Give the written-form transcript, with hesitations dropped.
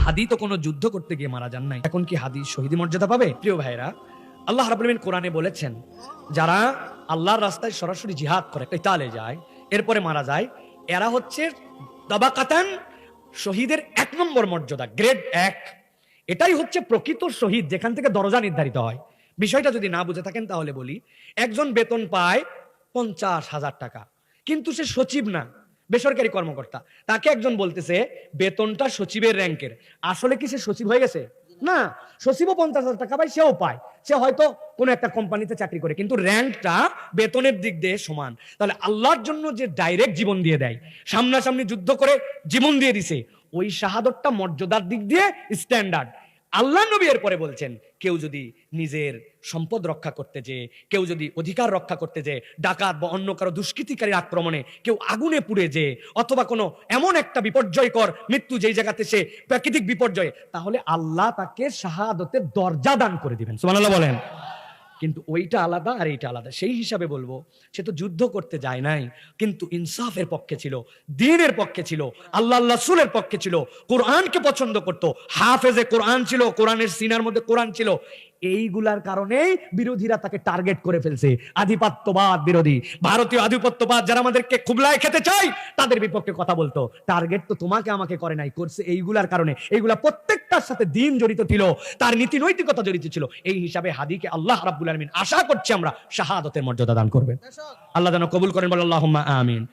হাদি তো কোনো যুদ্ধ করতে গিয়ে মারা যান নাই, এখন কি হাদি শহীদ মর্যাদা পাবে? প্রিয় ভাইরা, আল্লাহ রাব্বুল আলামিন কোরআনে বলেছেন, যারা আল্লাহর রাস্তায় সরাসরি জিহাদ করে, কিতালে যায়, এরপরে মারা যায়, এরা হচ্ছে তাবাকাতান, শহীদের 1 নম্বর মর্যাদা, গ্রেড 1। এটাই হচ্ছে প্রকৃত শহীদ, যেখান থেকে দরজা নির্ধারিত হয়। বিষয়টা যদি না বুঝে থাকেন তাহলে বলি, একজন বেতন পায় 50,000 টাকা, কিন্তু সে সচিব না, বেসরকারি কর্মকর্তা। তাকে একজন বলতেছে বেতনটা সচিবের র্যাঙ্কের, আসলে কি সে সচিব হয়ে গেছে? না, সচিবও 50,000 টাকা পায়, সেও পায়, সে হয়তো কোনো একটা কোম্পানিতে চাকরি করে, কিন্তু র্যাঙ্কটা বেতনের দিক দিয়ে সমান। তাহলে আল্লাহর জন্য যে ডাইরেক্ট জীবন দিয়ে দেয়, সামনাসামনি যুদ্ধ করে জীবন দিয়ে দিছে, ওই শাহাদতটা মর্যাদার দিক দিয়ে স্ট্যান্ডার্ড। আল্লাহ নবী এর পরে বলছেন, কেউ যদি নিজের সম্পদ রক্ষা করতে যে, কেউ যদি অধিকার রক্ষা করতে যে, ডাকাত বা অন্য কারো দুষ্কৃতিকারীর আক্রমণে কেউ আগুনে পুড়ে যে, অথবা কোনো এমন একটা বিপর্যয়কর মৃত্যু যেই জায়গাতে সে প্রাকৃতিক বিপর্যয়, তাহলে আল্লাহ তাকে শাহাদতের দরজা দান করে দিবেন। সুবহানাল্লাহ বলেন। কিন্তু ওইটা আলাদা আর এইটা আলাদা। সেই হিসাবে বলবো, সে তো যুদ্ধ করতে যায় নাই, কিন্তু ইনসাফের পক্ষে ছিল, দ্বীনের পক্ষে ছিল, আল্লাহ রাসূলের পক্ষে ছিল, কোরআনকে পছন্দ করত, হাফেজে কোরআন ছিল, কোরআনের সিনার মধ্যে কোরআন ছিল। এইগুলার কারণেই বিরোধীরা তাকে টার্গেট করে ফেলছে। আধিপত্যবাদ বিরোধী, ভারতীয় আধিপত্যবাদ যারা আমাদেরকে খুবলায় খেতে চায়, তাদের বিপক্ষে কথা বলতো। টার্গেট তো তোমাকে আমাকে করে নাই, করছে এইগুলার কারণে। এইগুলা প্রত্যেকটার সাথে দিন জড়িত ছিল, তার নীতি নৈতিকতা জড়িত ছিল। এই হিসাবে হাদিকে আল্লাহ রাব্বুল আলামিন আশা করছি আমরা শাহাদাতের মর্যাদা দান করবেন। আল্লাহ যেন কবুল করেন, বলেন আল্লাহুম্মা আমিন।